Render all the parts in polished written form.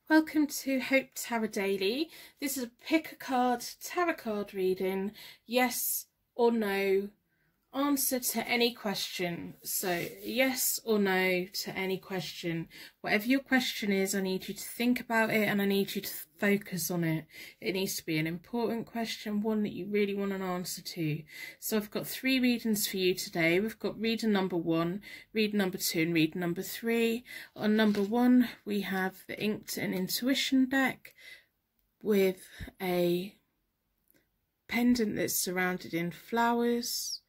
Welcome to Hope Tarot Daily. This is a pick a card tarot card reading, yes or no, answer to any question. So yes or no to any question. Whatever your question is, I need you to think about it and I need you to focus on it. It needs to be an important question, one that you really want an answer to. So I've got 3 readings for you today. We've got reader number 1, reader number 2 and reader number 3. On number 1 we have the Inked and Intuition deck with a pendant that's surrounded in flowers.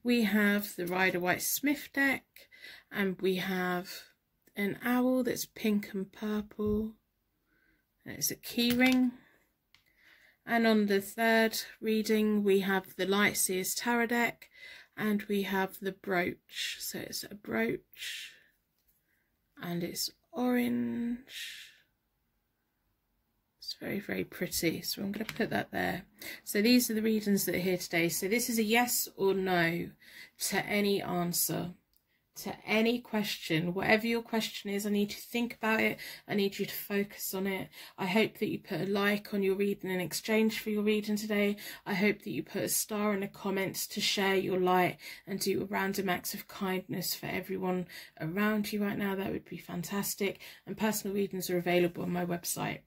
We have the Rider-Waite-Smith deck, and we have an owl that's pink and purple, and it's a key ring. And on the 3rd reading we have the Lightseers Tarot deck, and we have the brooch. So it's a brooch and it's orange. It's very, very pretty, so I'm going to put that there. So these are the readings that are here today. So this is a yes or no to any answer, to any question. Whatever your question is, I need you to think about it. I need you to focus on it. I hope that you put a like on your reading in exchange for your reading today. I hope that you put a star in the comments to share your light and do a random acts of kindness for everyone around you right now. That would be fantastic. And personal readings are available on my website.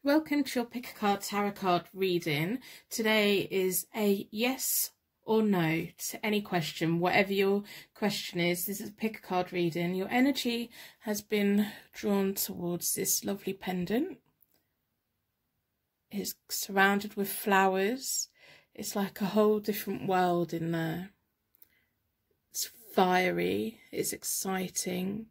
Welcome to your pick a card tarot card reading. Today is a yes or no to any question, whatever your question is. This is a pick a card reading. Your energy has been drawn towards this lovely pendant. It's surrounded with flowers. It's like a whole different world in there. It's fiery, it's exciting.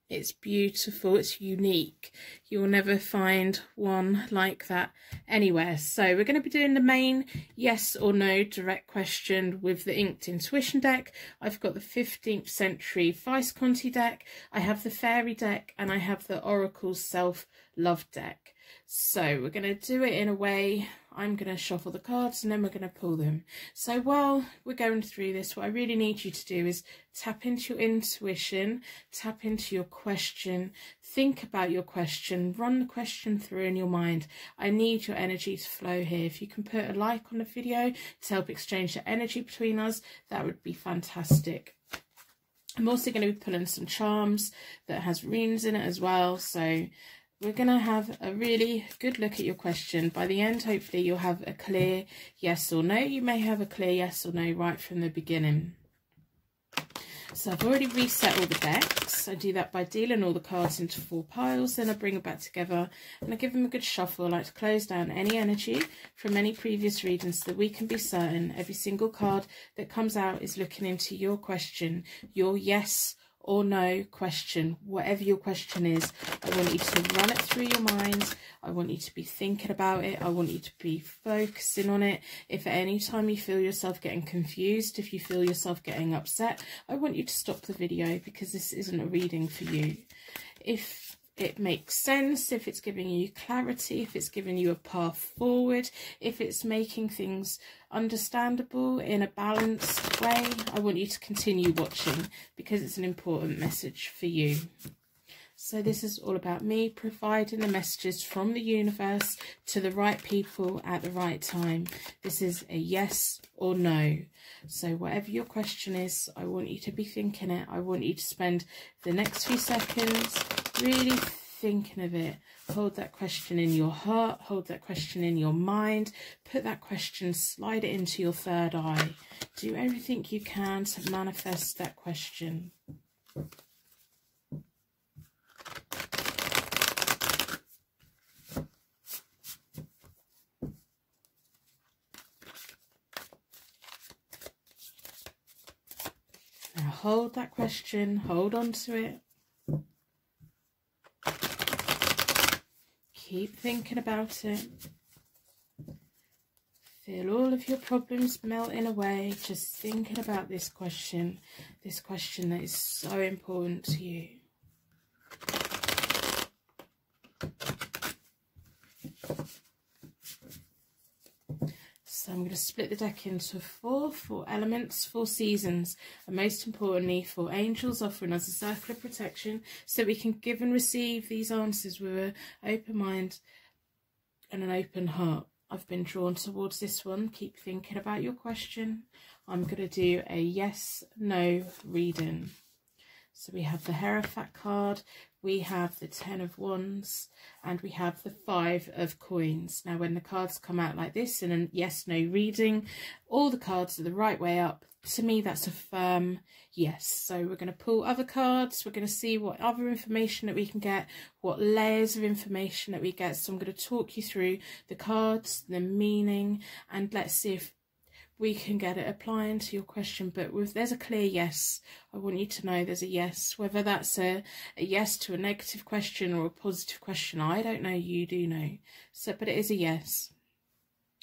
It's beautiful, it's unique. You'll never find one like that anywhere. So we're going to be doing the main yes or no direct question with the Inked Intuition deck. I've got the 15th Century Visconti deck, I have the Fairy deck, and I have the Oracle Self-Love deck. So we're going to do it in a way, I'm going to shuffle the cards and then we're going to pull them. So while we're going through this, what I really need you to do is tap into your intuition, tap into your question, think about your question, run the question through in your mind. I need your energy to flow here. If you can put a like on the video to help exchange the energy between us, that would be fantastic. I'm also going to be pulling some charms that has runes in it as well. So we're going to have a really good look at your question. By the end, hopefully, you'll have a clear yes or no. You may have a clear yes or no right from the beginning. So I've already reset all the decks. I do that by dealing all the cards into 4 piles. Then I bring them back together and I give them a good shuffle. I like to close down any energy from any previous readings so that we can be certain every single card that comes out is looking into your question, your yes or no question. Whatever your question is, I want you to run it through your mind. I want you to be thinking about it. I want you to be focusing on it. If at any time you feel yourself getting confused, if you feel yourself getting upset, I want you to stop the video because this isn't a reading for you. If it makes sense, if it's giving you clarity, if it's giving you a path forward, if it's making things understandable in a balanced way, I want you to continue watching because it's an important message for you. So this is all about me providing the messages from the universe to the right people at the right time. This is a yes or no. So whatever your question is, I want you to be thinking it. I want you to spend the next few seconds really thinking of it. Hold that question in your heart, hold that question in your mind, put that question, slide it into your 3rd eye. Do everything you can to manifest that question. Now hold that question, hold on to it. Keep thinking about it. Feel all of your problems melting away, just thinking about this question that is so important to you. So I'm going to split the deck into four elements, 4 seasons, and most importantly 4 angels offering us a circle of protection so we can give and receive these answers with an open mind and an open heart. I've been drawn towards this one. Keep thinking about your question. I'm going to do a yes/no reading. So we have the Hierophant card, we have the 10 of Wands, and we have the 5 of Coins. Now, when the cards come out like this in a yes/no reading, all the cards are the right way up. To me, that's a firm yes. So we're going to pull other cards. We're going to see what other information that we can get, what layers of information that we get. So I'm going to talk you through the cards, the meaning, and let's see if we can get it applying to your question. But there's a clear yes. I want you to know there's a yes. Whether that's a yes to a negative question or a positive question, I don't know. You do know. So, but it is a yes.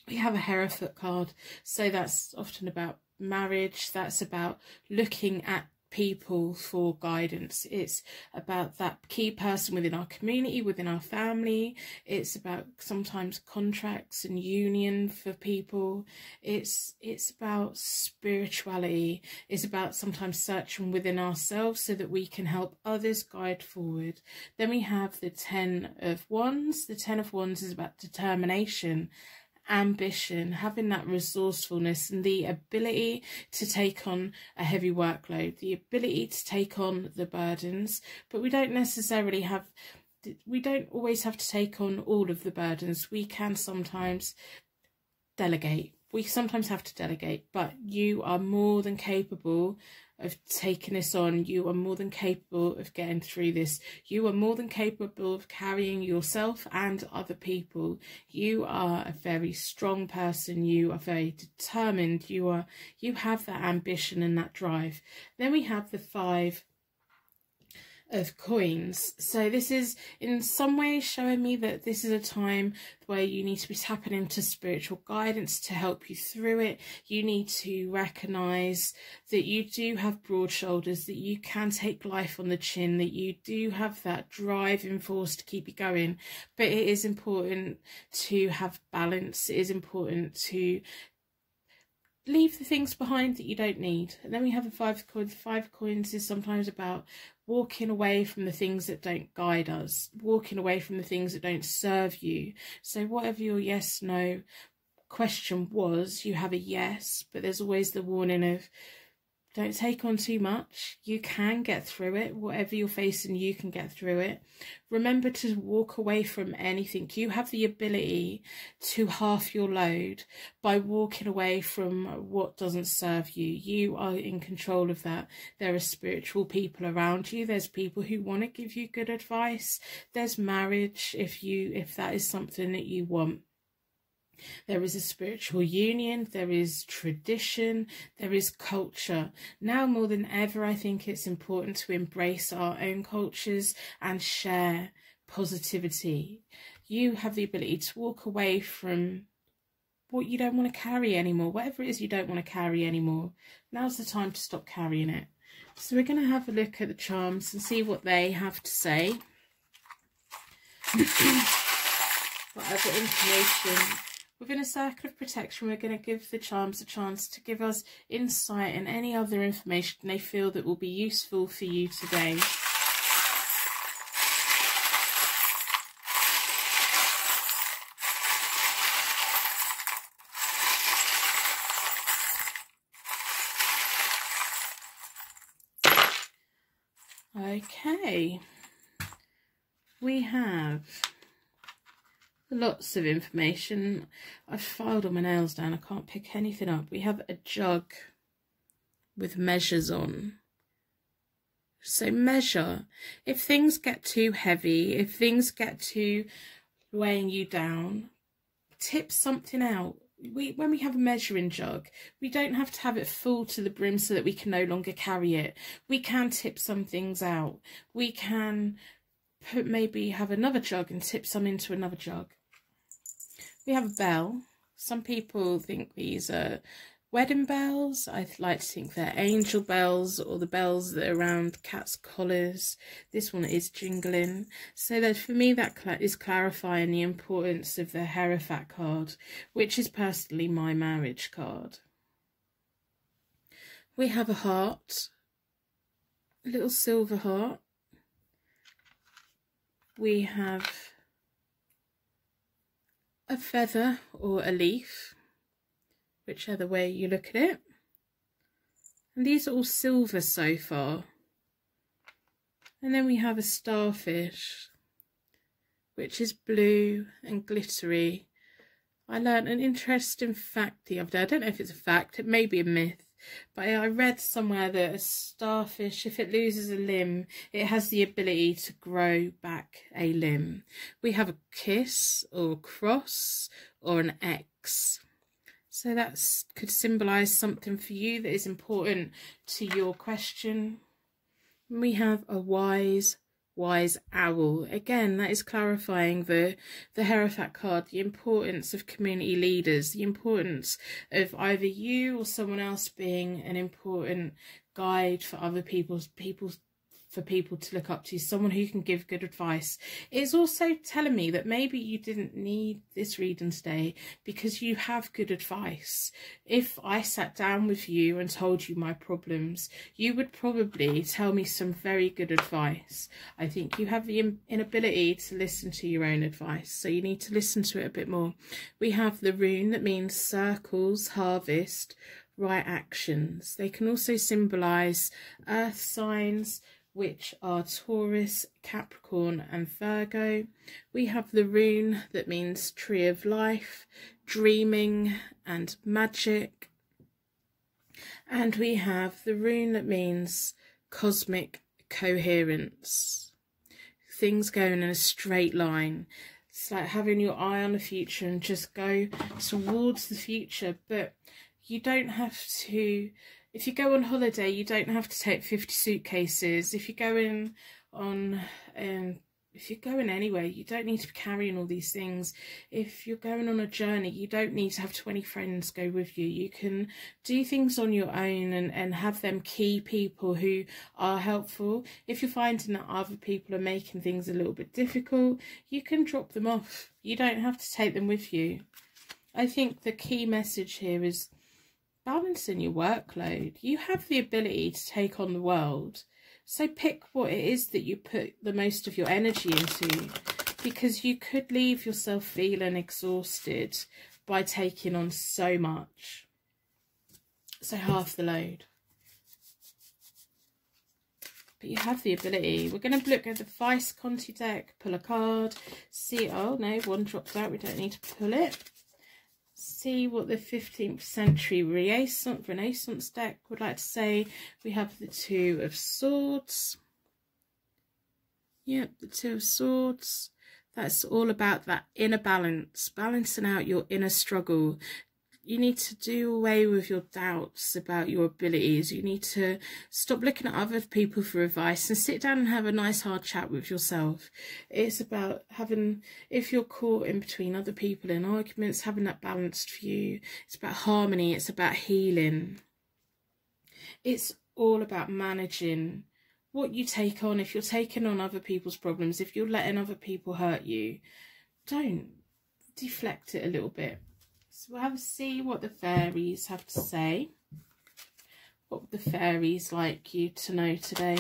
We have a Hierophant card. So that's often about marriage. That's about looking at people for guidance. It's about that key person within our community, within our family. It's about sometimes contracts and union for people. It's about spirituality. It's about sometimes searching within ourselves so that we can help others guide forward. Then we have the 10 of Wands. The 10 of Wands is about determination, ambition, having that resourcefulness and the ability to take on a heavy workload, the ability to take on the burdens. But we don't always have to take on all of the burdens. We can sometimes delegate. We sometimes have to delegate, but you are more than capable of taking this on. You are more than capable of getting through this. You are more than capable of carrying yourself and other people. You are a very strong person. You are very determined. You have that ambition and that drive. Then we have the 5 of Coins. So this is in some ways showing me that this is a time where you need to be tapping into spiritual guidance to help you through it. You need to recognize that you do have broad shoulders, that you can take life on the chin, that you do have that driving force to keep you going. But it is important to have balance. It is important to leave the things behind that you don't need. And then we have the 5 of Coins. The 5 of Coins is sometimes about walking away from the things that don't guide us, walking away from the things that don't serve you. So whatever your yes, no question was, you have a yes, but there's always the warning of don't take on too much. You can get through it. Whatever you're facing, you can get through it. Remember to walk away from anything. You have the ability to half your load by walking away from what doesn't serve you. You are in control of that. There are spiritual people around you. There's people who want to give you good advice. There's marriage if that is something that you want. There is a spiritual union, there is tradition, there is culture. Now more than ever, I think it's important to embrace our own cultures and share positivity. You have the ability to walk away from what you don't want to carry anymore. Whatever it is you don't want to carry anymore, now's the time to stop carrying it. So we're going to have a look at the charms and see what they have to say. What other information? Within a circle of protection, we're going to give the charms a chance to give us insight and any other information they feel that will be useful for you today. Okay, we have lots of information. I've filed all my nails down. I can't pick anything up. We have a jug with measures on. So measure. If things get too heavy, if things get too weighing you down, tip something out. When we have a measuring jug, we don't have to have it full to the brim so that we can no longer carry it. We can tip some things out. We can maybe have another jug and tip some into another jug. We have a bell. Some people think these are wedding bells. I like to think they're angel bells, or the bells that are around cats' collars. This one is jingling. So that for me, that is clarifying the importance of the Hierophant card, which is personally my marriage card. We have a heart, a little silver heart. We have a feather or a leaf, whichever way you look at it. And these are all silver so far. And then we have a starfish, which is blue and glittery. I learned an interesting fact the other day. I don't know if it's a fact, it may be a myth, but I read somewhere that a starfish, if it loses a limb, it has the ability to grow back a limb. We have a kiss or a cross or an X. So that could symbolise something for you that is important to your question. We have a wise owl. Again, that is clarifying the Hierophant card, the importance of community leaders, the importance of either you or someone else being an important guide for other people to look up to, someone who can give good advice. It's also telling me that maybe you didn't need this reading today because you have good advice. If I sat down with you and told you my problems, you would probably tell me some very good advice. I think you have the inability to listen to your own advice, so you need to listen to it a bit more. We have the rune that means circles, harvest, right actions. They can also symbolise earth signs, which are Taurus, Capricorn and Virgo. We have the rune that means tree of life, dreaming and magic. And we have the rune that means cosmic coherence. Things going in a straight line. It's like having your eye on the future and just go towards the future, but you don't have to. If you go on holiday, you don't have to take 50 suitcases. If you're going anywhere, you don't need to be carrying all these things. If you're going on a journey, you don't need to have 20 friends go with you. You can do things on your own and have them key people who are helpful. If you're finding that other people are making things a little bit difficult, you can drop them off. You don't have to take them with you. I think the key message here is balancing your workload. You have the ability to take on the world, so pick what it is that you put the most of your energy into, because you could leave yourself feeling exhausted by taking on so much. So half the load. But you have the ability. We're going to look at the Visconti deck, pull a card, see, oh no, one dropped out, we don't need to pull it. See what the 15th century Renaissance deck would like to say. We have the Two of Swords. Yep, the Two of Swords. That's all about that inner balance, balancing out your inner struggle. You need to do away with your doubts about your abilities. You need to stop looking at other people for advice and sit down and have a nice hard chat with yourself. It's about having, if you're caught in between other people in arguments, having that balanced view. It's about harmony. It's about healing. It's all about managing what you take on. If you're taking on other people's problems, if you're letting other people hurt you, don't. Deflect it a little bit. So we'll have a see what the fairies have to say. What would the fairies like you to know today?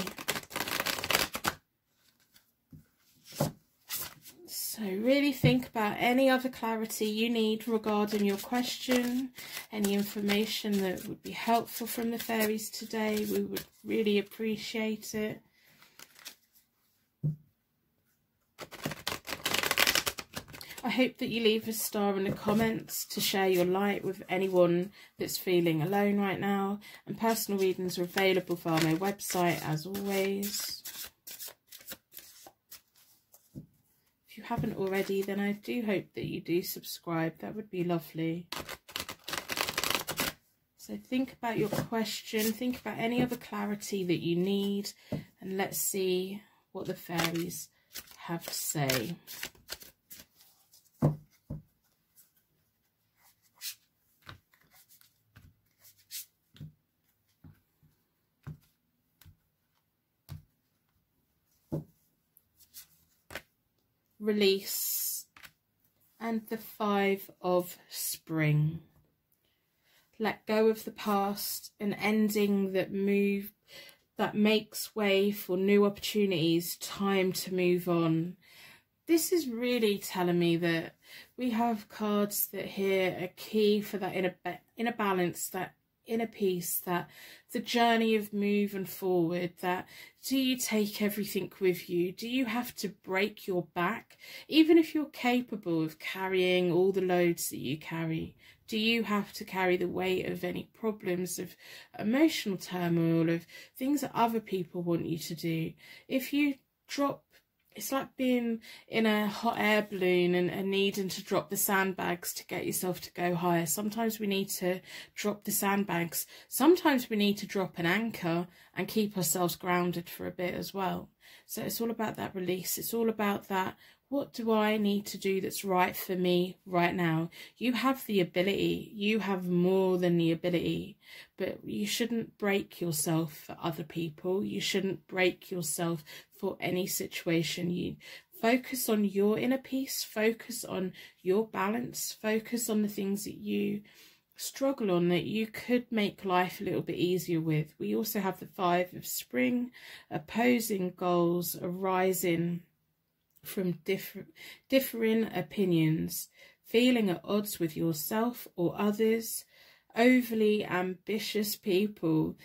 So really think about any other clarity you need regarding your question, any information that would be helpful from the fairies today. We would really appreciate it. I hope that you leave a star in the comments to share your light with anyone that's feeling alone right now. And personal readings are available via my website as always. If you haven't already, then I do hope that you do subscribe. That would be lovely. So think about your question, think about any other clarity that you need, and let's see what the fairies have to say. release, and the 5 of spring. Let go of the past, an ending that makes way for new opportunities, time to move on. This is really telling me that we have cards that here are key for that inner balance, that inner peace, that the journey of moving forward. That do you take everything with you? Do you have to break your back? Even if you're capable of carrying all the loads that you carry, do you have to carry the weight of any problems, of emotional turmoil, of things that other people want you to do? If you drop, it's like being in a hot air balloon and needing to drop the sandbags to get yourself to go higher. Sometimes we need to drop the sandbags. Sometimes we need to drop an anchor and keep ourselves grounded for a bit as well. So it's all about that release. It's all about that. What do I need to do that's right for me right now? You have the ability. You have more than the ability. But you shouldn't break yourself for other people. You shouldn't break yourself for any situation. You focus on your inner peace. Focus on your balance. Focus on the things that you struggle on, that you could make life a little bit easier with. We also have the 5 of spring, opposing goals arising from differing opinions, feeling at odds with yourself or others, overly ambitious people.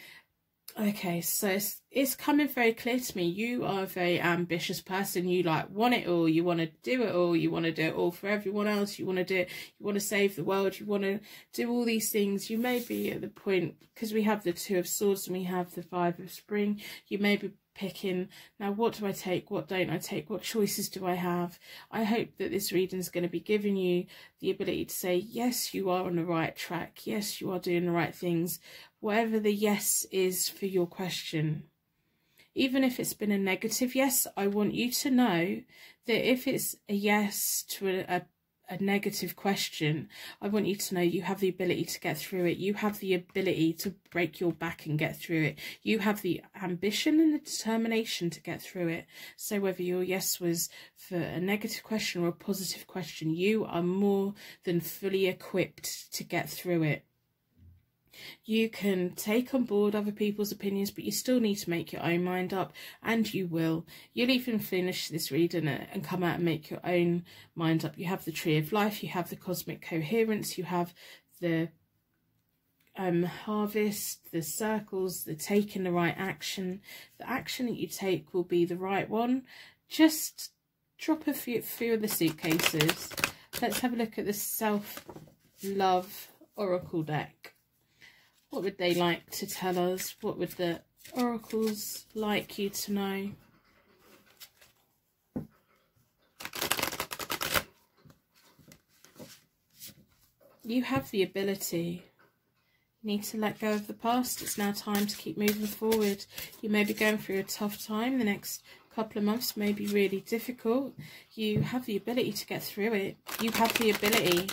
Okay, so it's coming very clear to me. You are a very ambitious person. You like want it all. You want to do it all. You want to do it all for everyone else. You want to do it. You want to save the world. You want to do all these things. You may be at the point, because we have the 2 of swords and we have the 5 of spring, you may be picking, now what do I take, what don't I take, what choices do I have? I hope that this reading is going to be giving you the ability to say, yes, you are on the right track, yes, you are doing the right things, whatever the yes is for your question. Even if it's been a negative yes, I want you to know that if it's a yes to a negative question, I want you to know you have the ability to get through it. You have the ability to break your back and get through it. You have the ambition and the determination to get through it. So whether your yes was for a negative question or a positive question, you are more than fully equipped to get through it. You can take on board other people's opinions, but you still need to make your own mind up, and you will. You'll even finish this reading and come out and make your own mind up. You have the Tree of Life, you have the Cosmic Coherence, you have the Harvest, the circles, the taking the right action. The action that you take will be the right one. Just drop a few of the suitcases. Let's have a look at the Self-Love Oracle deck. What would they like to tell us? What would the oracles like you to know? You have the ability. You need to let go of the past. It's now time to keep moving forward. You may be going through a tough time. The next couple of months may be really difficult. You have the ability to get through it. You have the ability.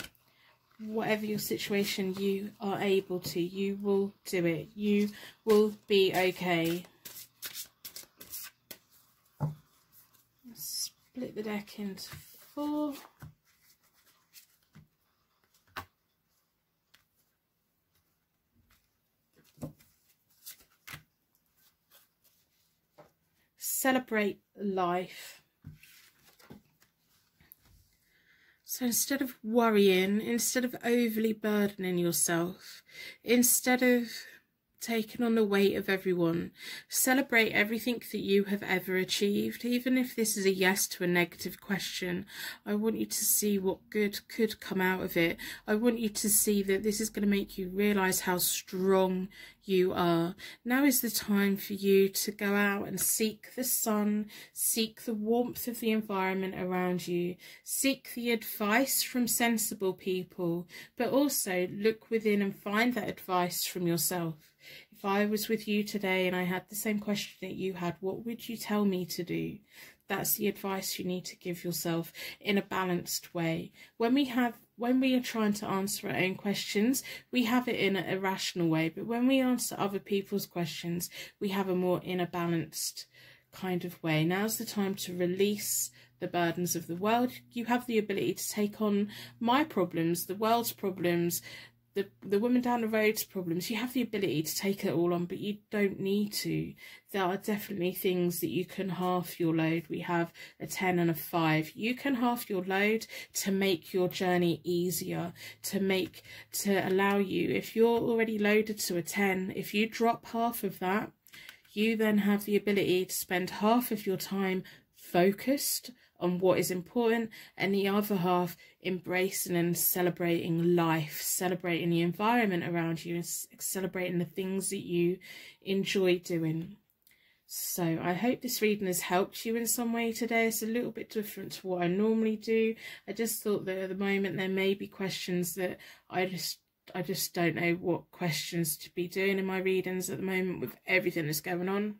Whatever your situation, you are able to. You will do it. You will be okay. Split the deck into 4. Celebrate life. So instead of worrying, instead of overly burdening yourself, instead of taking on the weight of everyone, celebrate everything that you have ever achieved. Even if this is a yes to a negative question, I want you to see what good could come out of it. I want you to see that this is going to make you realise how strong you are. Now is the time for you to go out and seek the sun, seek the warmth of the environment around you, seek the advice from sensible people, but also look within and find that advice from yourself. If I was with you today and I had the same question that you had, what would you tell me to do? That's the advice you need to give yourself in a balanced way. When we are trying to answer our own questions, we have it in a rational way. But when we answer other people's questions, we have a more inner balanced kind of way. Now's the time to release the burdens of the world. You have the ability to take on my problems, the world's problems, the woman down the road's problems. You have the ability to take it all on, but you don't need to. There are definitely things that you can half your load. We have a 10 and a 5. You can half your load to make your journey easier, to allow you, if you're already loaded to a 10, if you drop half of that, you then have the ability to spend half of your time focused on what is important, and the other half embracing and celebrating life, celebrating the environment around you, and celebrating the things that you enjoy doing. So I hope this reading has helped you in some way today. It's a little bit different to what I normally do. I just thought that at the moment there may be questions that I just don't know what questions to be doing in my readings at the moment with everything that's going on.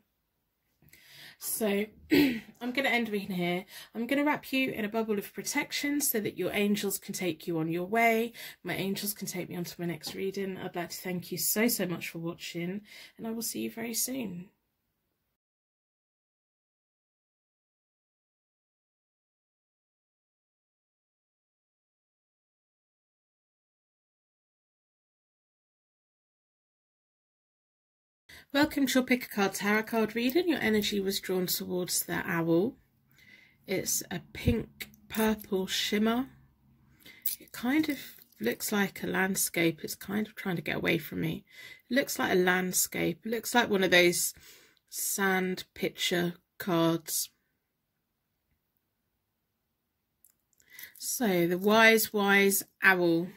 So I'm going to end reading here. I'm going to wrap you in a bubble of protection so that your angels can take you on your way. My angels can take me on to my next reading. I'd like to thank you so much for watching, and I will see you very soon. Welcome to your Pick a Card Tarot card reading. Your energy was drawn towards the owl. It's a pink purple shimmer. It kind of looks like a landscape. It's kind of trying to get away from me. It looks like a landscape. It looks like one of those sand picture cards. So the wise owl.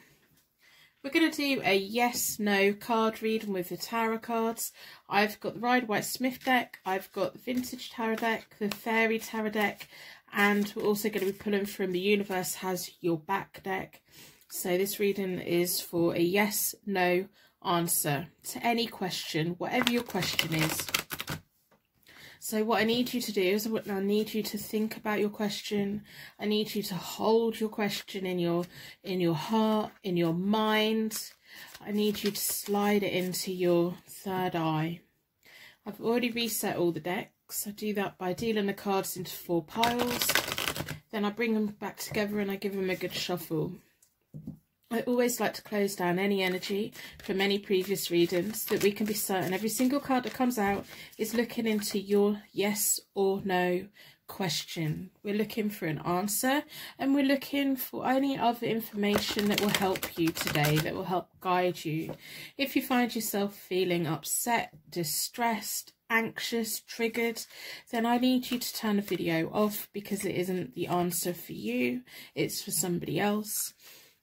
We're going to do a yes/no card reading with the tarot cards. I've got the Rider-Waite-Smith deck, I've got the Vintage Tarot deck, the Fairy Tarot deck, and we're also going to be pulling from the Universe Has Your Back deck. So this reading is for a yes/no answer to any question, whatever your question is. So what I need you to do is I need you to think about your question. I need you to hold your question in your heart, in your mind. I need you to slide it into your third eye. I've already reset all the decks. I do that by dealing the cards into 4 piles. Then I bring them back together and I give them a good shuffle. I always like to close down any energy from any previous readings so that we can be certain every single card that comes out is looking into your yes or no question. We're looking for an answer, and we're looking for any other information that will help you today, that will help guide you. If you find yourself feeling upset, distressed, anxious, triggered, then I need you to turn the video off, because it isn't the answer for you, it's for somebody else.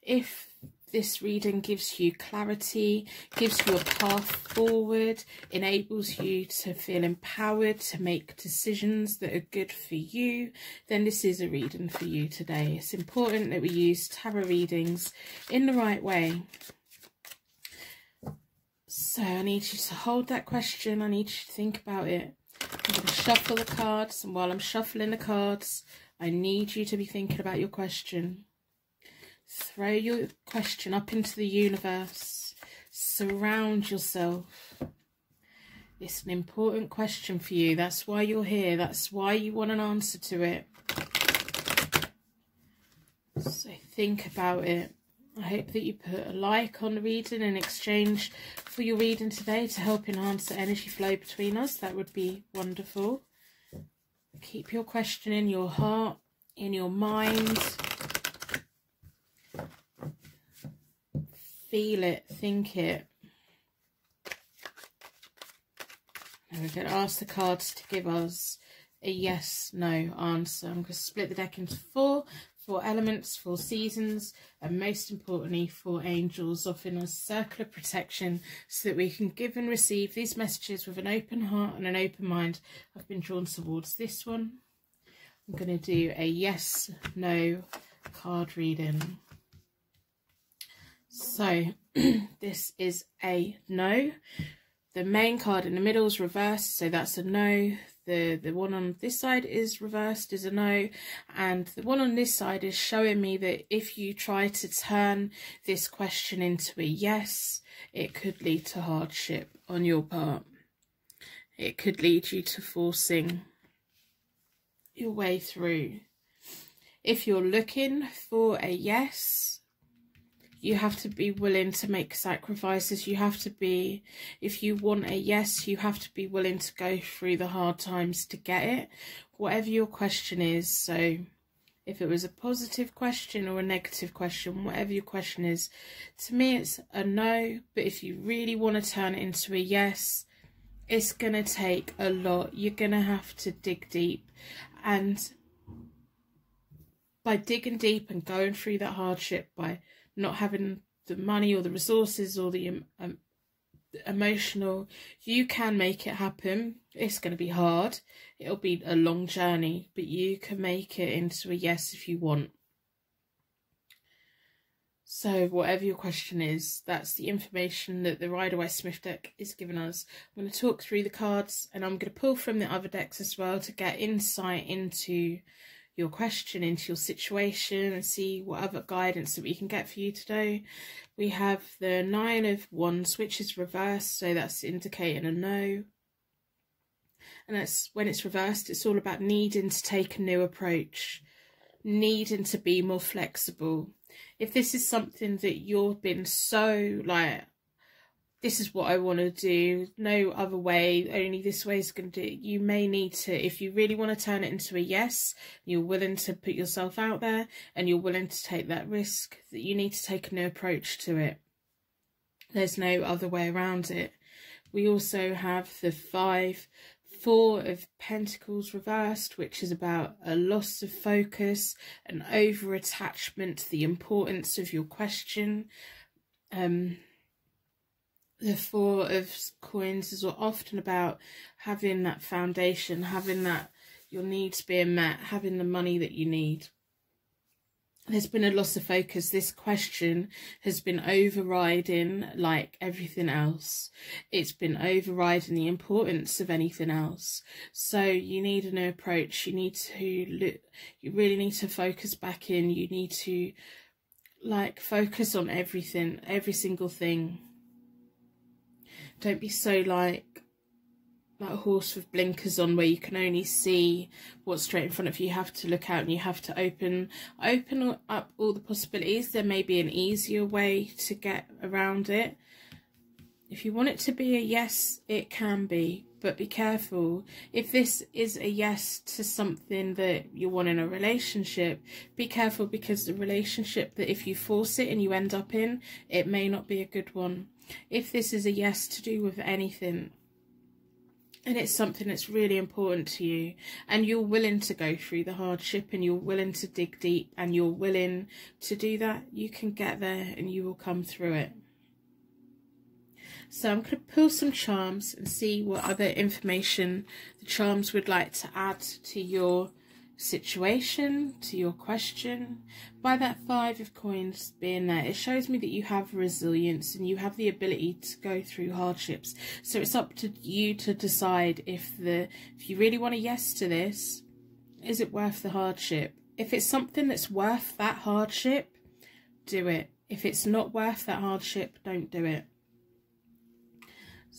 If this reading gives you clarity, gives you a path forward, enables you to feel empowered to make decisions that are good for you, then this is a reading for you today. It's important that we use tarot readings in the right way. So I need you to hold that question. I need you to think about it. I'm going to shuffle the cards, and while I'm shuffling the cards, I need you to be thinking about your question. Throw your question up into the universe. Surround yourself. It's an important question for you. That's why you're here. That's why you want an answer to it. So think about it. I hope that you put a like on the reading in exchange for your reading today to help enhance the energy flow between us. That would be wonderful. Keep your question in your heart, in your mind. Feel it, think it. And we're going to ask the cards to give us a yes/no answer. I'm going to split the deck into 4 elements, 4 seasons, and most importantly 4 angels, offering us circle of protection so that we can give and receive these messages with an open heart and an open mind. I've been drawn towards this one. I'm going to do a yes/no card reading. So this is a no. The main card in the middle is reversed, so that's a no. The one on this side is reversed, is a no, and the one on this side is showing me that if you try to turn this question into a yes, it could lead to hardship on your part. It could lead you to forcing your way through. If you're looking for a yes, you have to be willing to make sacrifices. You have to be, if you want a yes, you have to be willing to go through the hard times to get it, whatever your question is. So if it was a positive question or a negative question, whatever your question is, to me it's a no. But if you really want to turn it into a yes, it's going to take a lot. You're going to have to dig deep. And by digging deep and going through that hardship, by not having the money or the resources or the emotional, you can make it happen. It's going to be hard. It'll be a long journey, but you can make it into a yes if you want. So whatever your question is, that's the information that the Rider-Waite Smith deck is giving us. I'm going to talk through the cards, and I'm going to pull from the other decks as well to get insight into your question, into your situation, and see what other guidance that we can get for you today. We have the Nine of Wands, which is reversed, so that's indicating a no. And that's when it's reversed, it's all about needing to take a new approach, needing to be more flexible. If this is something that you've been so like, this is what I want to do, no other way, only this way is going to do it, you may need to, if you really want to turn it into a yes, you're willing to put yourself out there and you're willing to take that risk, that you need to take a new approach to it. There's no other way around it. We also have the Four of Pentacles reversed, which is about a loss of focus, an over-attachment to the importance of your question. The Four of Coins is often about having that foundation, having that your needs being met, having the money that you need. There's been a loss of focus. This question has been overriding like everything else. It's been overriding the importance of anything else. So you need a new approach. You need to look, you really need to focus back in. You need to like focus on everything, every single thing. Don't be so like a horse with blinkers on where you can only see what's straight in front of you. You have to look out and you have to open up all the possibilities. There may be an easier way to get around it. If you want it to be a yes, it can be, but be careful. If this is a yes to something that you want in a relationship, be careful, because the relationship that if you force it and you end up in, it may not be a good one. If this is a yes to do with anything, and it's something that's really important to you, and you're willing to go through the hardship, and you're willing to dig deep, and you're willing to do that, you can get there and you will come through it. So I'm going to pull some charms and see what other information the charms would like to add to your situation, to your question. By that Five of Coins being there, it shows me that you have resilience and you have the ability to go through hardships. So it's up to you to decide if you really want a yes to this, is it worth the hardship? If it's something that's worth that hardship, do it. If it's not worth that hardship, don't do it.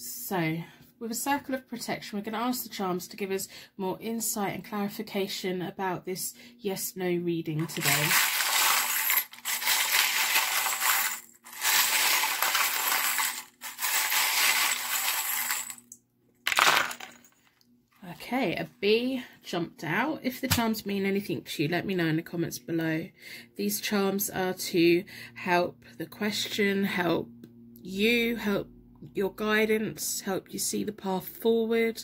So with a Circle of Protection, we're going to ask the charms to give us more insight and clarification about this yes-no reading today. Okay, a B jumped out. If the charms mean anything to you, let me know in the comments below. These charms are to help the question, help you, help your guidance, help you see the path forward,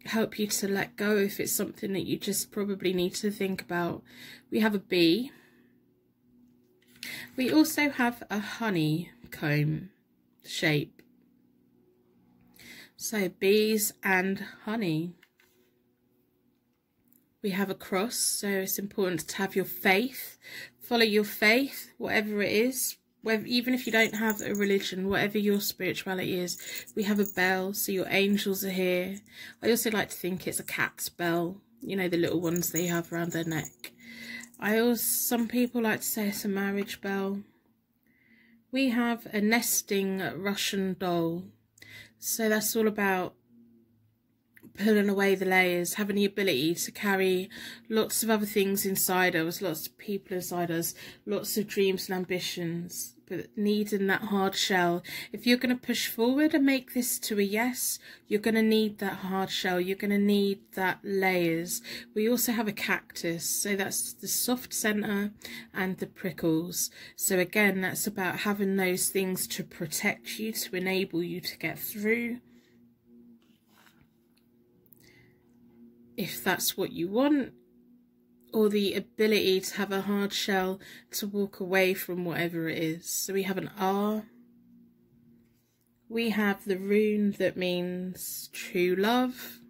help you to let go if it's something that you just probably need to think about. We have a bee. We also have a honeycomb shape. So bees and honey. We have a cross, so it's important to have your faith. Follow your faith, whatever it is. Even if you don't have a religion, whatever your spirituality is. We have a bell, so your angels are here. I also like to think it's a cat's bell, you know, the little ones they have around their neck. Some people like to say it's a marriage bell. We have a nesting Russian doll, so that's all about pulling away the layers, having the ability to carry lots of other things inside us, lots of people inside us, lots of dreams and ambitions, but needing that hard shell. If you're going to push forward and make this to a yes, you're going to need that hard shell. You're going to need that layers. We also have a cactus, so that's the soft centre and the prickles. So again, that's about having those things to protect you, to enable you to get through, if that's what you want, or the ability to have a hard shell to walk away from whatever it is. So we have an R. We have the rune that means true love.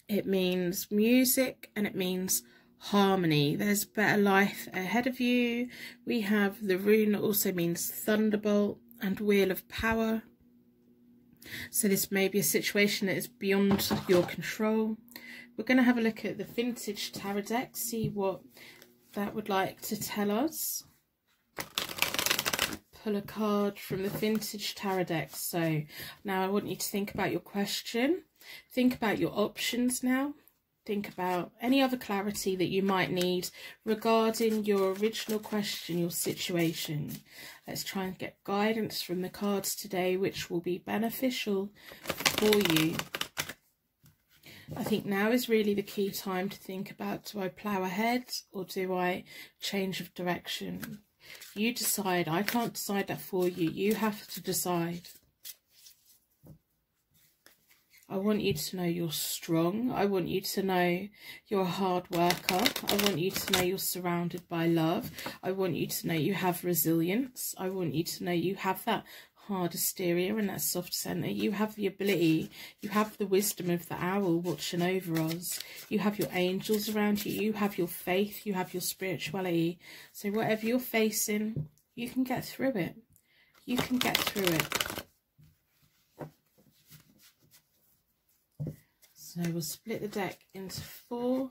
It means music and it means harmony. There's better life ahead of you. We have the rune that also means thunderbolt and wheel of power. So this may be a situation that is beyond your control. We're going to have a look at the vintage tarot deck, see what that would like to tell us. Pull a card from the vintage tarot deck. So now I want you to think about your question. Think about your options now. Think about any other clarity that you might need regarding your original question, your situation. Let's try and get guidance from the cards today, which will be beneficial for you. I think now is really the key time to think about, do I plough ahead or do I change of direction? You decide. I can't decide that for you. You have to decide. I want you to know you're strong. I want you to know you're a hard worker. I want you to know you're surrounded by love. I want you to know you have resilience. I want you to know you have that hard hysteria and that soft centre. You have the ability, you have the wisdom of the owl watching over us. You have your angels around you. You have your faith. You have your spirituality. So whatever you're facing, you can get through it. You can get through it. So we'll split the deck into 4.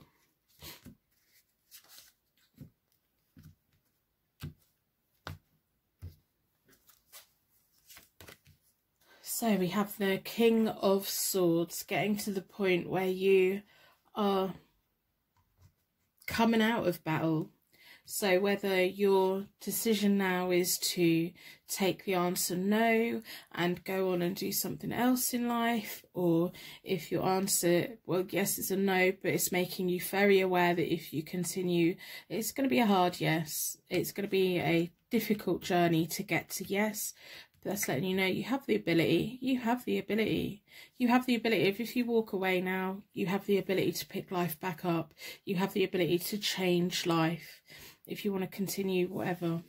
So we have the King of Swords, getting to the point where you are coming out of battle. So whether your decision now is to take the answer no and go on and do something else in life, or if your answer, well, yes, it's a no, but it's making you very aware that if you continue, it's going to be a hard yes. It's going to be a difficult journey to get to yes. That's letting you know you have the ability. You have the ability. You have the ability. If you walk away now, you have the ability to pick life back up. You have the ability to change life if you want to continue whatever.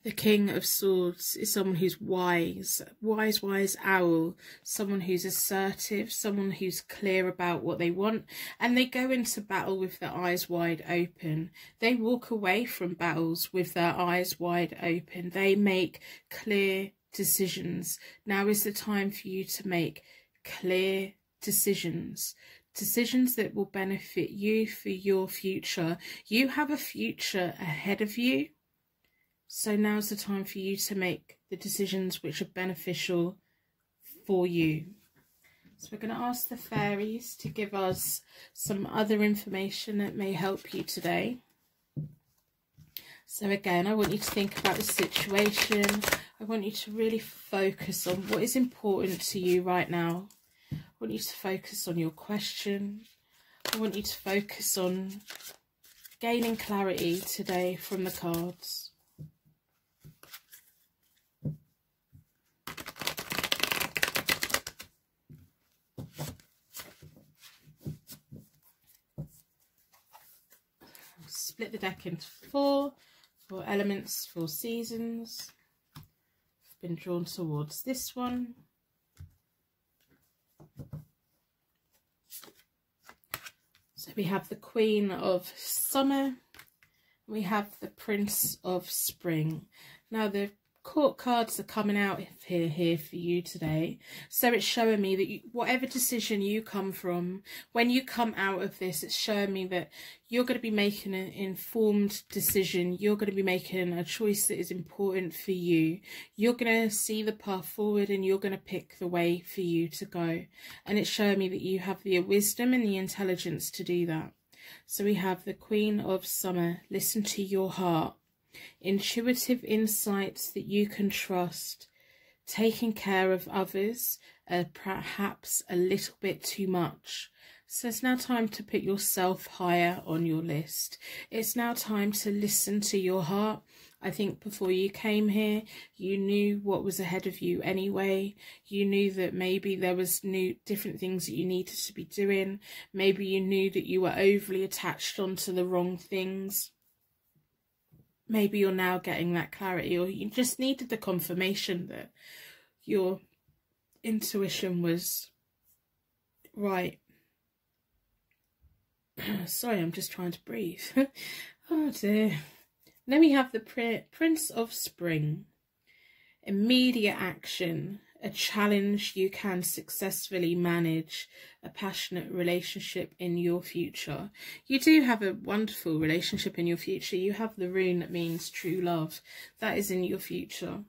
The King of Swords is someone who's wise, wise owl, someone who's assertive, someone who's clear about what they want, and they go into battle with their eyes wide open. They walk away from battles with their eyes wide open. They make clear decisions. Now is the time for you to make clear decisions. Decisions that will benefit you for your future. You have a future ahead of you. So now's the time for you to make the decisions which are beneficial for you. So we're going to ask the fairies to give us some other information that may help you today. So again, I want you to think about the situation. I want you to really focus on what is important to you right now. I want you to focus on your question. I want you to focus on gaining clarity today from the cards. Split the deck into 4 elements, 4 seasons. I've been drawn towards this one. So we have the Queen of Summer. We have the Prince of Spring. Now the Court cards are coming out here for you today. So it's showing me that whatever decision you come from, when you come out of this, it's showing me that you're going to be making an informed decision. You're going to be making a choice that is important for you. You're going to see the path forward and you're going to pick the way for you to go. And it's showing me that you have the wisdom and the intelligence to do that. So we have the Queen of Summer. Listen to your heart. Intuitive insights that you can trust. Taking care of others, perhaps a little bit too much. So it's now time to put yourself higher on your list. It's now time to listen to your heart. I think before you came here, you knew what was ahead of you anyway. You knew that maybe there was different things that you needed to be doing. Maybe you knew that you were overly attached onto the wrong things. Maybe you're now getting that clarity, or you just needed the confirmation that your intuition was right. Sorry, I'm just trying to breathe. Oh dear. Then we have the Prince of Spring. Immediate action. A challenge you can successfully manage. A passionate relationship in your future. You do have a wonderful relationship in your future. You have the rune that means true love. That is in your future.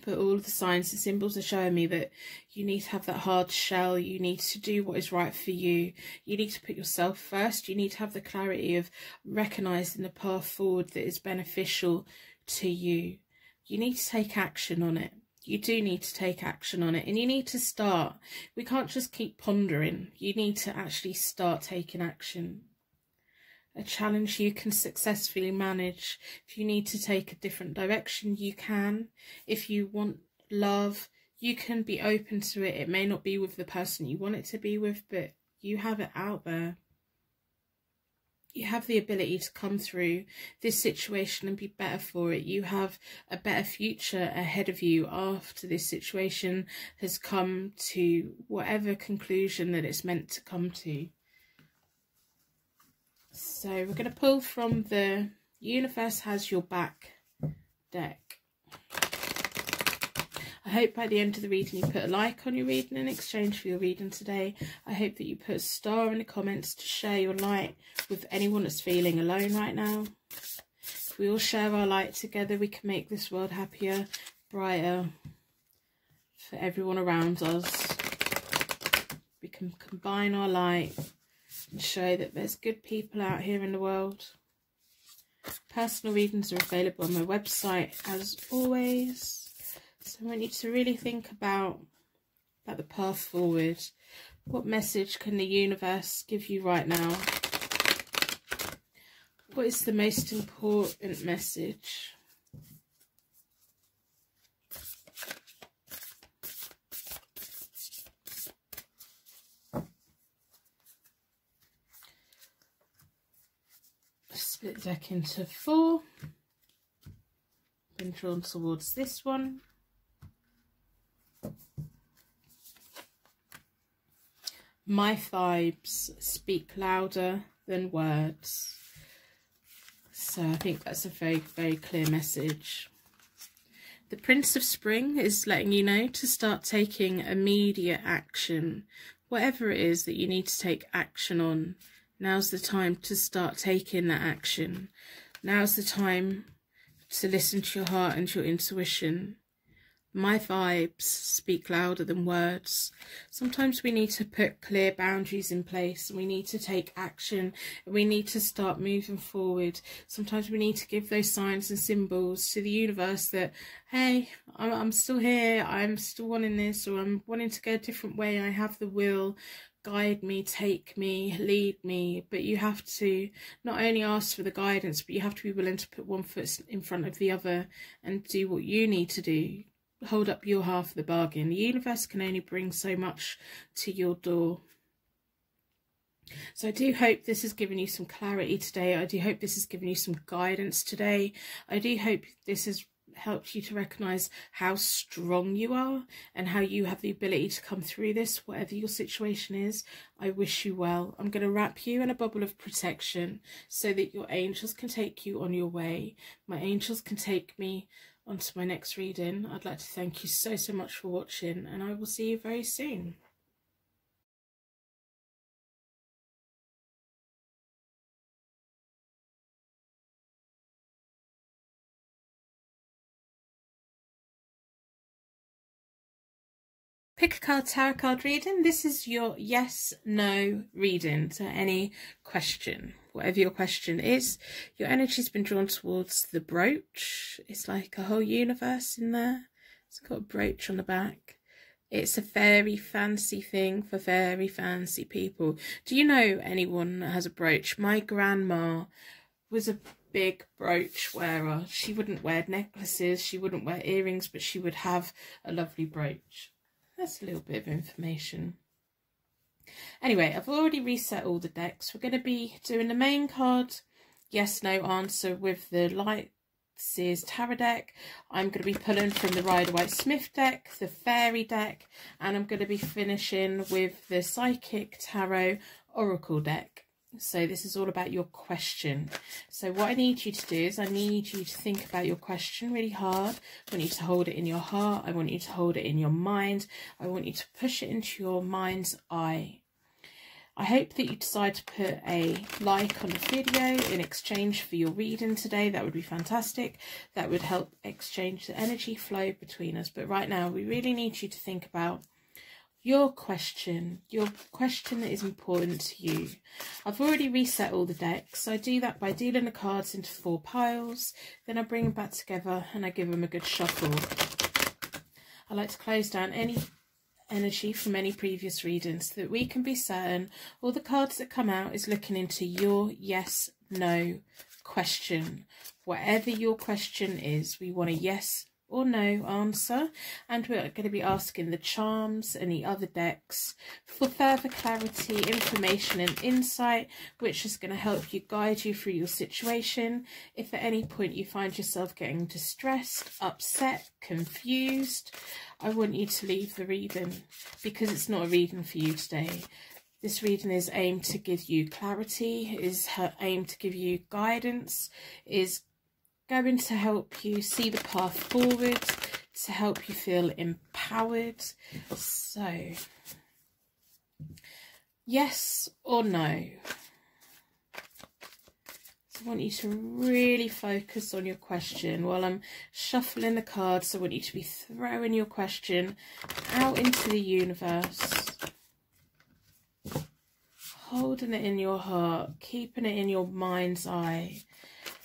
But all of the signs and symbols are showing me that you need to have that hard shell. You need to do what is right for you. You need to put yourself first. You need to have the clarity of recognising the path forward that is beneficial to you. You need to take action on it. You do need to take action on it, and you need to start. We can't just keep pondering. You need to actually start taking action. A challenge you can successfully manage. If you need to take a different direction, you can. If you want love, you can be open to it. It may not be with the person you want it to be with, but you have it out there. You have the ability to come through this situation and be better for it. You have a better future ahead of you after this situation has come to whatever conclusion that it's meant to come to. So we're going to pull from the Universe Has Your Back deck. I hope by the end of the reading you put a like on your reading in exchange for your reading today. I hope that you put a star in the comments to share your light with anyone that's feeling alone right now. If we all share our light together, we can make this world happier, brighter for everyone around us. We can combine our light and show that there's good people out here in the world. Personal readings are available on my website as always. So I want you to really think about the path forward. What message can the universe give you right now? What is the most important message? Split the deck into 4. Been drawn towards this one. My vibes speak louder than words. So I think that's a very, very clear message. The Prince of Spring is letting you know to start taking immediate action. Whatever it is that you need to take action on, now's the time to start taking that action. Now's the time to listen to your heart and your intuition. My vibes speak louder than words. Sometimes we need to put clear boundaries in place, and we need to take action, and we need to start moving forward. Sometimes we need to give those signs and symbols to the universe that, hey, I'm still here, I'm still wanting this, or I'm wanting to go a different way. I have the will. Guide me, take me, lead me. But you have to not only ask for the guidance, but you have to be willing to put one foot in front of the other and do what you need to do. Hold up your half of the bargain. The universe can only bring so much to your door. So I do hope this has given you some clarity today. I do hope this has given you some guidance today. I do hope this has helped you to recognise how strong you are and how you have the ability to come through this, whatever your situation is. I wish you well. I'm going to wrap you in a bubble of protection so that your angels can take you on your way. My angels can take me on to my next reading. I'd like to thank you so much for watching, and I will see you very soon. Pick a card, tarot card reading. This is your yes, no reading to any question. Whatever your question is, your energy's been drawn towards the brooch. It's like a whole universe in there. It's got a brooch on the back. It's a very fancy thing for very fancy people. Do you know anyone that has a brooch? My grandma was a big brooch wearer. She wouldn't wear necklaces, she wouldn't wear earrings, but she would have a lovely brooch. That's a little bit of information. Anyway, I've already reset all the decks. We're going to be doing the main card, yes, no answer with the Light Seers Tarot deck. I'm going to be pulling from the Rider-Waite-Smith deck, the Fairy deck, and I'm going to be finishing with the Psychic Tarot Oracle deck. So this is all about your question. So what I need you to do is I need you to think about your question really hard. I want you to hold it in your heart. I want you to hold it in your mind. I want you to push it into your mind's eye. I hope that you decide to put a like on the video in exchange for your reading today. That would be fantastic. That would help exchange the energy flow between us. But right now, we really need you to think about your question that is important to you. I've already reset all the decks. I do that by dealing the cards into 4 piles. Then I bring them back together and I give them a good shuffle. I like to close down any energy from any previous readings so that we can be certain all the cards that come out is looking into your yes, no question. Whatever your question is, we want a yes or no answer, and we're going to be asking the charms and the other decks for further clarity, information and insight, which is going to help you, guide you through your situation. If at any point you find yourself getting distressed, upset, confused, I want you to leave the reading, because it's not a reading for you today. This reading is aimed to give you clarity, is aimed to give you guidance, is going to help you see the path forward, to help you feel empowered. So, yes or no? So I want you to really focus on your question. While I'm shuffling the cards, I want you to be throwing your question out into the universe, holding it in your heart, keeping it in your mind's eye,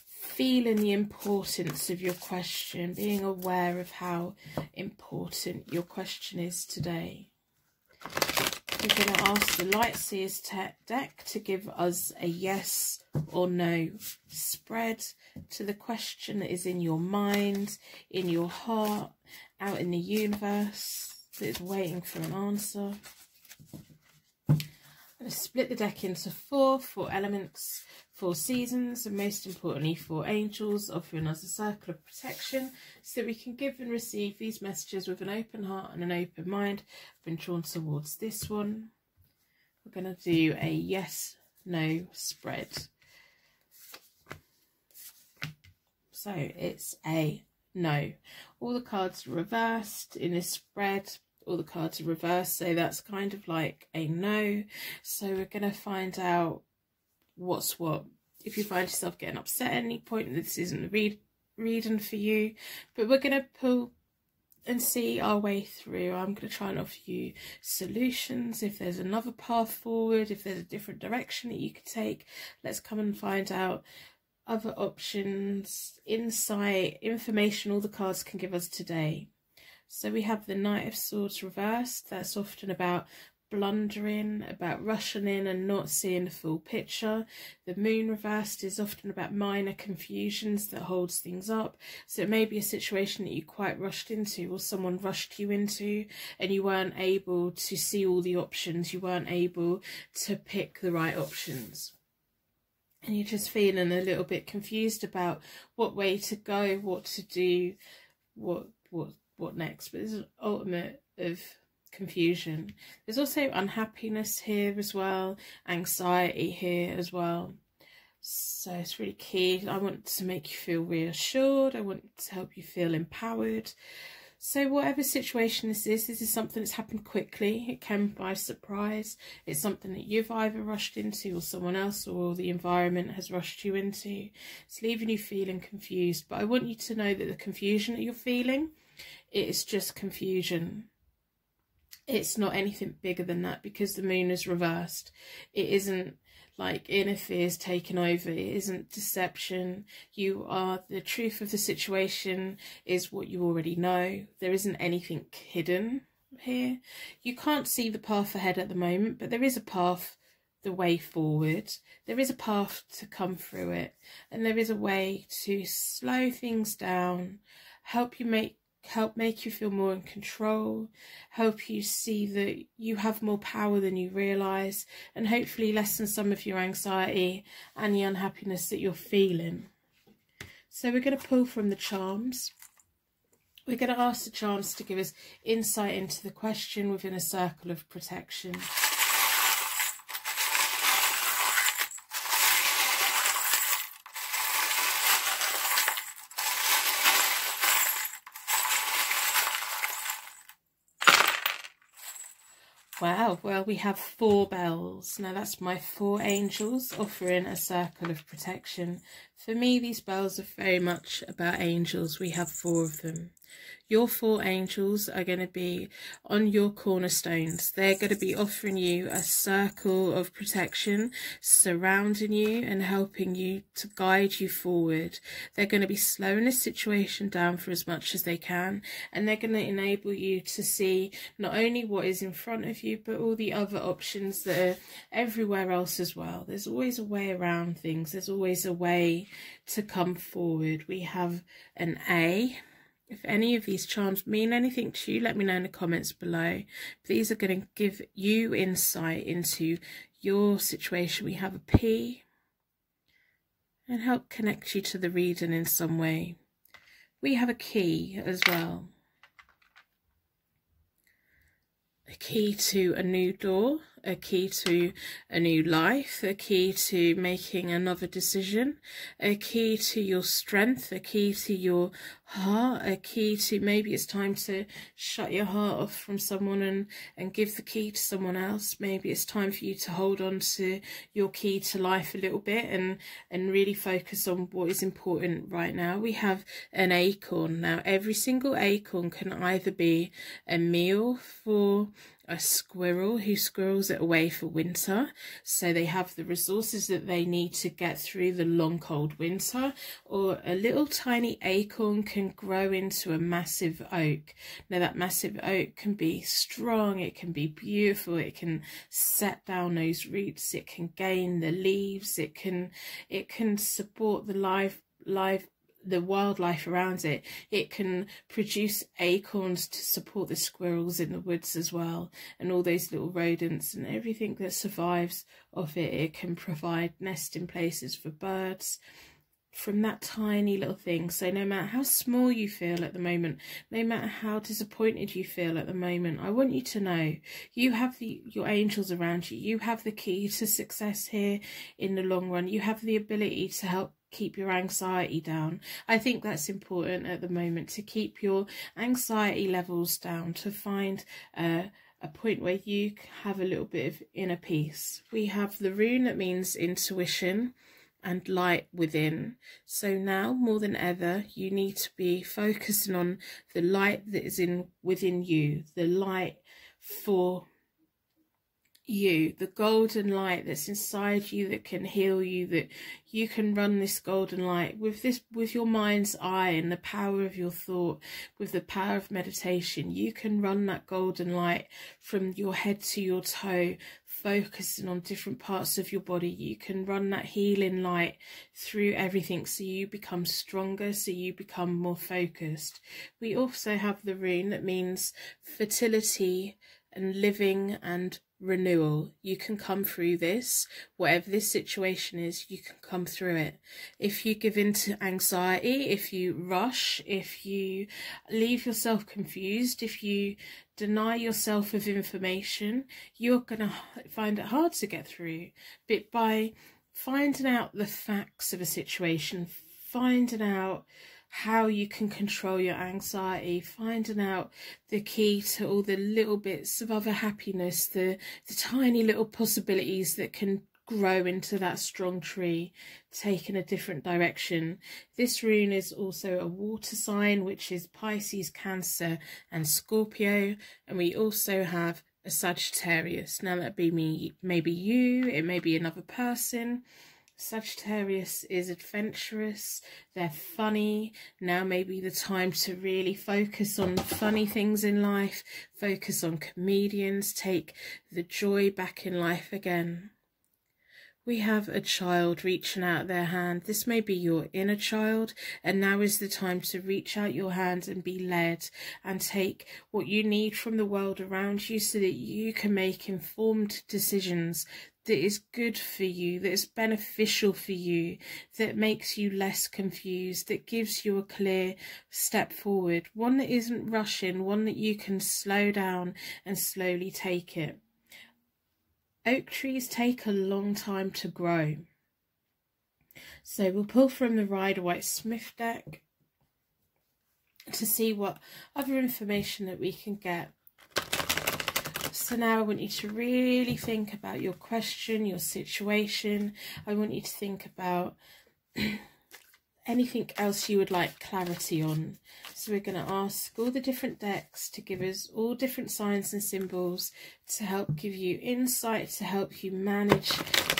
feeling the importance of your question, being aware of how important your question is today. We're going to ask the Light Seers deck to give us a yes or no spread to the question that is in your mind, in your heart, out in the universe, that is waiting for an answer. I'm going to split the deck into 4 elements, 4 seasons, and most importantly 4 angels, offering us a circle of protection so that we can give and receive these messages with an open heart and an open mind. I've been drawn towards this one. We're going to do a yes, no spread. So it's a no. All the cards are reversed in this spread. All the cards are reversed, so that's kind of like a no. So we're going to find out what's what. If you find yourself getting upset at any point, this isn't the reading for you, but we're going to pull and see our way through. I'm going to try and offer you solutions. If there's another path forward, if there's a different direction that you could take, let's come and find out other options, insight, information all the cards can give us today. So we have the Knight of Swords reversed. That's often about blundering, about rushing in and not seeing the full picture. The Moon reversed is often about minor confusions that holds things up. So it may be a situation that you quite rushed into, or someone rushed you into, and you weren't able to see all the options. You weren't able to pick the right options. And you're just feeling a little bit confused about what way to go, what to do, what next. But there's an ultimate of confusion. There's also unhappiness here as well, anxiety here as well. So it's really key. I want to make you feel reassured. I want to help you feel empowered. So whatever situation this is something that's happened quickly. It came by surprise. It's something that you've either rushed into, or someone else, or the environment has rushed you into. It's leaving you feeling confused. But I want you to know that the confusion that you're feeling, it is just confusion. It's not anything bigger than that, because the moon is reversed. It isn't like inner fears taken over. It isn't deception. You are, the truth of the situation is what you already know. There isn't anything hidden here. You can't see the path ahead at the moment, but there is a path, the way forward. There is a path to come through it, and there is a way to slow things down, help make you feel more in control, help you see that you have more power than you realise, and hopefully lessen some of your anxiety and the unhappiness that you're feeling. So we're going to pull from the charms. We're going to ask the charms to give us insight into the question within a circle of protection. Wow, well, we have 4 bells. Now that's my 4 angels offering a circle of protection. For me, these bells are very much about angels. We have 4 of them. Your 4 angels are going to be on your cornerstones. They're going to be offering you a circle of protection, surrounding you and helping you to guide you forward. They're going to be slowing this situation down for as much as they can, and they're going to enable you to see not only what is in front of you, but all the other options that are everywhere else as well. There's always a way around things. There's always a way to come forward. We have an A. If any of these charms mean anything to you, let me know in the comments below. These are going to give you insight into your situation. We have a P, and help connect you to the reading in some way. We have a key as well. A key to a new door, a key to a new life, a key to making another decision, a key to your strength, a key to your heart, a key to maybe it's time to shut your heart off from someone and give the key to someone else. Maybe it's time for you to hold on to your key to life a little bit and really focus on what is important right now. We have an acorn. Now every single acorn can either be a meal for a squirrel who squirrels it away for winter, so they have the resources that they need to get through the long cold winter, or a little tiny acorn can grow into a massive oak. Now that massive oak can be strong, it can be beautiful, it can set down those roots, it can gain the leaves, it can support the wildlife around it. It can produce acorns to support the squirrels in the woods as well, and all those little rodents and everything that survives of it. It can provide nesting places for birds from that tiny little thing. So no matter how small you feel at the moment, no matter how disappointed you feel at the moment, I want you to know you have your angels around you. You have the key to success here in the long run. You have the ability to help keep your anxiety down. I think that's important at the moment, to keep your anxiety levels down, to find a point where you have a little bit of inner peace. We have the rune that means intuition and light within. So now more than ever, you need to be focusing on the light that is within you, the light for you, the golden light that's inside you that can heal you, that you can run this golden light with your mind's eye and the power of your thought, with the power of meditation. You can run that golden light from your head to your toe, focusing on different parts of your body. You can run that healing light through everything, so you become stronger, so you become more focused. We also have the rune that means fertility and living and renewal. You can come through this, whatever this situation is, you can come through it. If you give in to anxiety, if you rush, if you leave yourself confused, if you deny yourself of information, you're going to find it hard to get through. But by finding out the facts of a situation, finding out how you can control your anxiety, finding out the key to all the little bits of other happiness, the tiny little possibilities that can grow into that strong tree, taking a different direction. This rune is also a water sign, which is Pisces, Cancer and Scorpio, and we also have a Sagittarius. Now that'd be me, maybe you, it may be another person. Sagittarius is adventurous, they're funny. Now may be the time to really focus on funny things in life, focus on comedians, take the joy back in life again. We have a child reaching out their hand. This may be your inner child, and now is the time to reach out your hand and be led and take what you need from the world around you so that you can make informed decisions that is good for you, that is beneficial for you, that makes you less confused, that gives you a clear step forward, one that isn't rushing, one that you can slow down and slowly take it. Oak trees take a long time to grow. So we'll pull from the Rider-Waite-Smith deck to see what other information that we can get. So now I want you to really think about your question, your situation. I want you to think about anything else you would like clarity on. So we're going to ask all the different decks to give us all different signs and symbols to help give you insight, to help you manage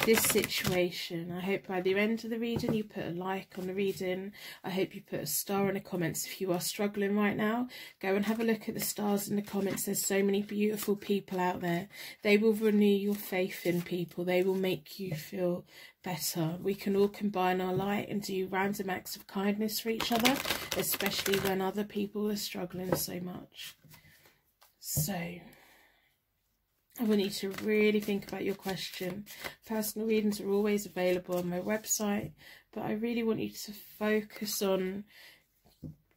this situation. I hope by the end of the reading you put a like on the reading. I hope you put a star in the comments. If you are struggling right now, go and have a look at the stars in the comments. There's so many beautiful people out there. They will renew your faith in people. They will make you feel better. We can all combine our light and do random acts of kindness for each other, especially when other people are struggling so much. So I want you to really think about your question. Personal readings are always available on my website, but I really want you to focus on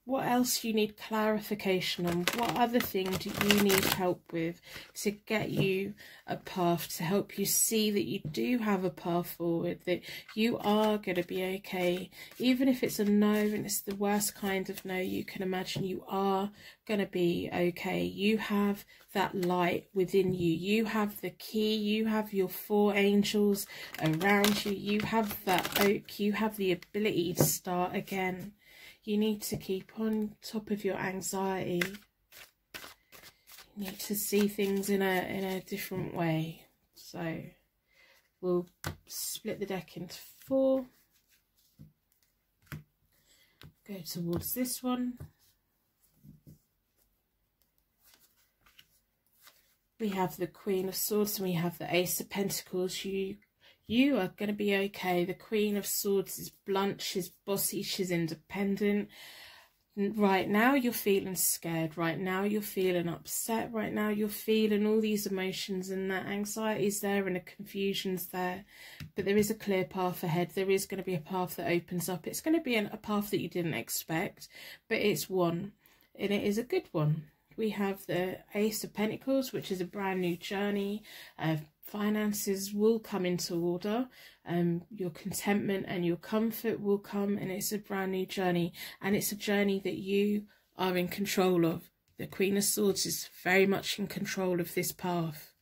what else you need clarification on, what other thing do you need help with to get you a path, to help you see that you do have a path forward, that you are going to be okay. Even if it's a no and it's the worst kind of no you can imagine, you are going to be okay. You have that light within you. You have the key. You have your 4 angels around you. You have that oak. You have the ability to start again. You need to keep on top of your anxiety. You need to see things in a different way. So we'll split the deck into 4. Go towards this one. We have the Queen of Swords and we have the Ace of Pentacles. You are going to be okay. The Queen of Swords is blunt, she's bossy, she's independent. Right now you're feeling scared. Right now you're feeling upset. Right now you're feeling all these emotions, and that anxiety's there and the confusion's there. But there is a clear path ahead. There is going to be a path that opens up. It's going to be a path that you didn't expect, but it's one, and it is a good one. We have the Ace of Pentacles, which is a brand new journey. Finances will come into order. Your contentment and your comfort will come, and it's a brand new journey. And it's a journey that you are in control of. The Queen of Swords is very much in control of this path.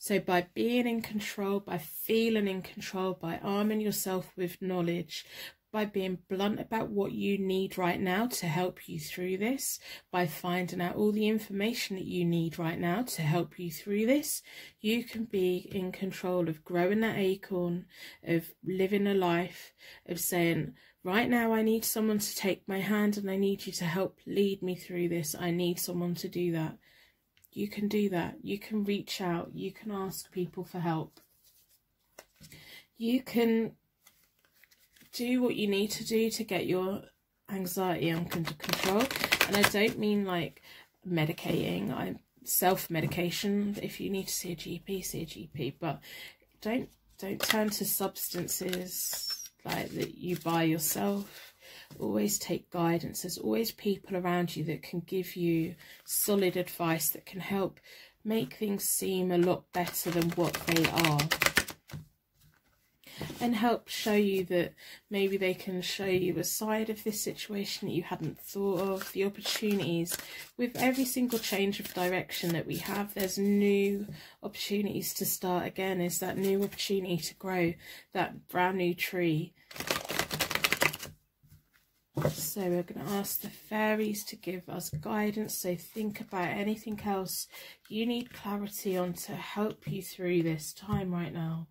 So by being in control, by feeling in control, by arming yourself with knowledge, by being blunt about what you need right now to help you through this, by finding out all the information that you need right now to help you through this, you can be in control of growing that acorn, of living a life, of saying, right now I need someone to take my hand and I need you to help lead me through this. I need someone to do that. You can do that. You can reach out. You can ask people for help. You can do what you need to do to get your anxiety under control. And I don't mean like medicating. Self-medication. If you need to see a GP, see a GP. But don't turn to substances like that you buy yourself. Always take guidance. There's always people around you that can give you solid advice that can help make things seem a lot better than what they are. and help show you that maybe they can show you a side of this situation that you hadn't thought of. The opportunities with every single change of direction that we have, there's new opportunities to start again. Is that new opportunity to grow that brand new tree. So we're going to ask the fairies to give us guidance. So think about anything else you need clarity on to help you through this time right now.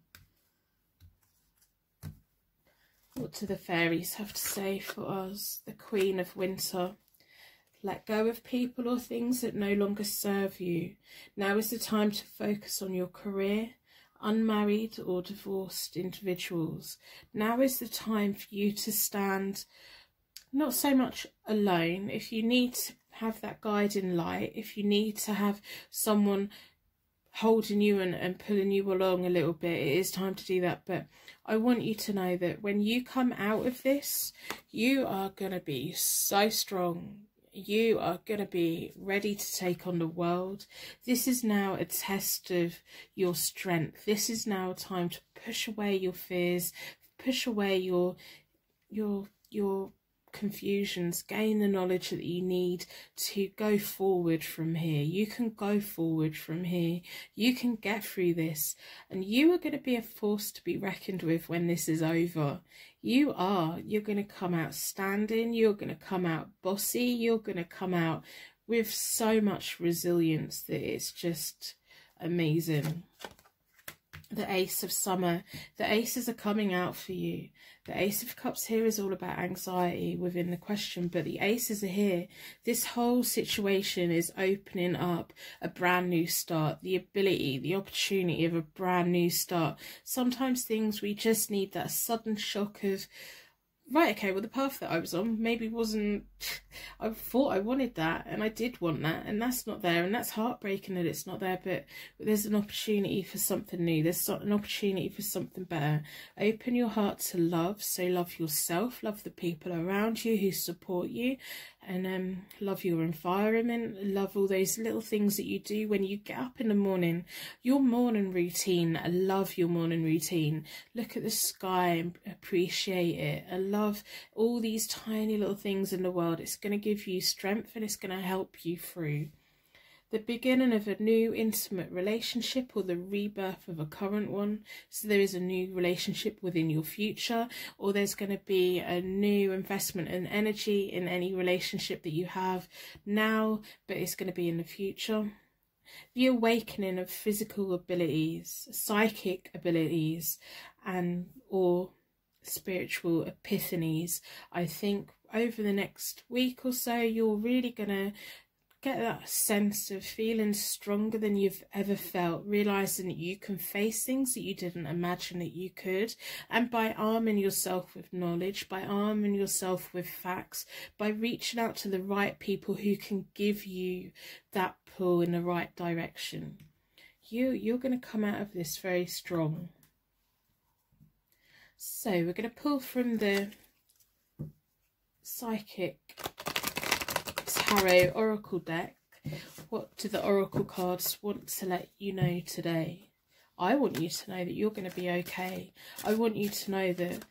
What do the fairies have to say for us? The Queen of Winter. Let go of people or things that no longer serve you. Now is the time to focus on your career. Unmarried or divorced individuals. Now is the time for you to stand not so much alone. If you need to have that guiding light, if you need to have someone holding you and pulling you along a little bit, it is time to do that. But I want you to know that when you come out of this, you are going to be so strong. You are going to be ready to take on the world. This is now a test of your strength. This is now a time to push away your fears, push away your confusions, gain the knowledge that you need to go forward from here. You can go forward from here. You can get through this, and you are going to be a force to be reckoned with when this is over. You're going to come out standing. You're going to come out bossy. You're going to come out with so much resilience that it's just amazing. The Ace of Summer. The aces are coming out for you. The Ace of Cups here is all about anxiety within the question, but the aces are here. This whole situation is opening up a brand new start, the ability, the opportunity of a brand new start. Sometimes things, we just need that sudden shock of, right, okay, well, the path that I was on maybe wasn't, I thought I wanted that, and I did want that, and that's not there, and that's heartbreaking that it's not there, but there's an opportunity for something new. There's an opportunity for something better. Open your heart to love, so love yourself, love the people around you who support you, and love your environment, love all those little things that you do when you get up in the morning. Your morning routine, I love your morning routine. Look at the sky and appreciate it. I love all these tiny little things in the world. It's going to give you strength, and it's going to help you through the beginning of a new intimate relationship or the rebirth of a current one. So there is a new relationship within your future, or there's going to be a new investment and energy in any relationship that you have now, but it's going to be in the future. The awakening of physical abilities, psychic abilities, and or spiritual epiphanies. I think over the next week or so, you're really going to get that sense of feeling stronger than you've ever felt, realizing that you can face things that you didn't imagine that you could. And by arming yourself with knowledge, by arming yourself with facts, by reaching out to the right people who can give you that pull in the right direction, you're going to come out of this very strong. So we're going to pull from the Psychic Tarot Oracle deck. What do the Oracle cards want to let you know today? I want you to know that you're going to be okay. I want you to know that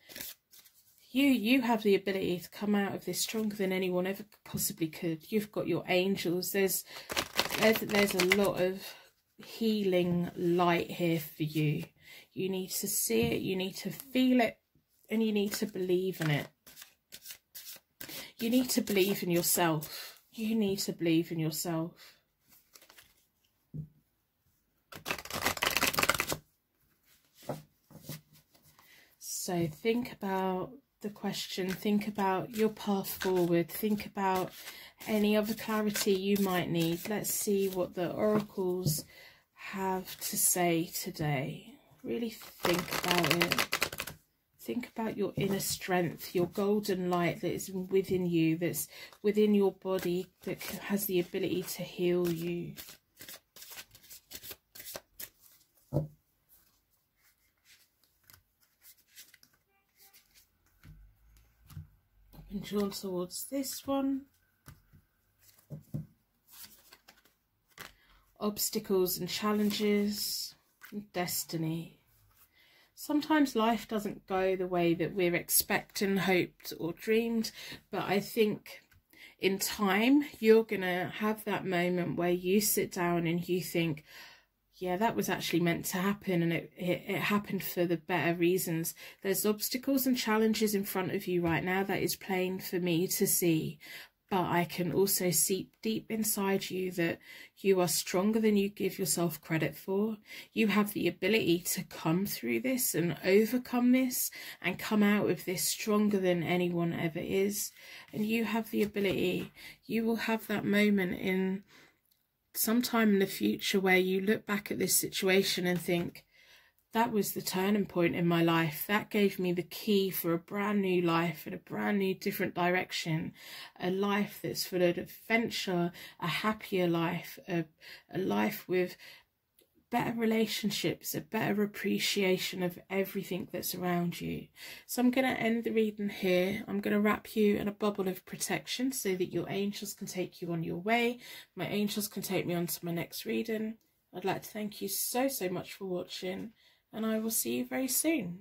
you have the ability to come out of this stronger than anyone ever possibly could. You've got your angels. There's a lot of healing light here for you. You need to see it, you need to feel it, and you need to believe in it. You need to believe in yourself. You need to believe in yourself. So think about the question, think about your path forward, think about any other clarity you might need. Let's see what the oracles have to say today. Really think about it. Think about your inner strength, your golden light that is within you, that's within your body, that has the ability to heal you. I've been drawn towards this one. Obstacles and challenges, and destiny. sometimes life doesn't go the way that we're expecting, hoped or dreamed, but I think in time you're gonna have that moment where you sit down and you think, yeah, that was actually meant to happen, and it happened for the better reasons. There's obstacles and challenges in front of you right now that is plain for me to see, but I can also see deep inside you that you are stronger than you give yourself credit for. You have the ability to come through this and overcome this and come out of this stronger than anyone ever is. And you have the ability, you will have that moment in sometime in the future where you look back at this situation and think, that was the turning point in my life. That gave me the key for a brand new life and a brand new different direction. A life that's full of adventure, a happier life, a life with better relationships, a better appreciation of everything that's around you. So I'm going to end the reading here. I'm going to wrap you in a bubble of protection so that your angels can take you on your way. My angels can take me on to my next reading. I'd like to thank you so much for watching, and I will see you very soon.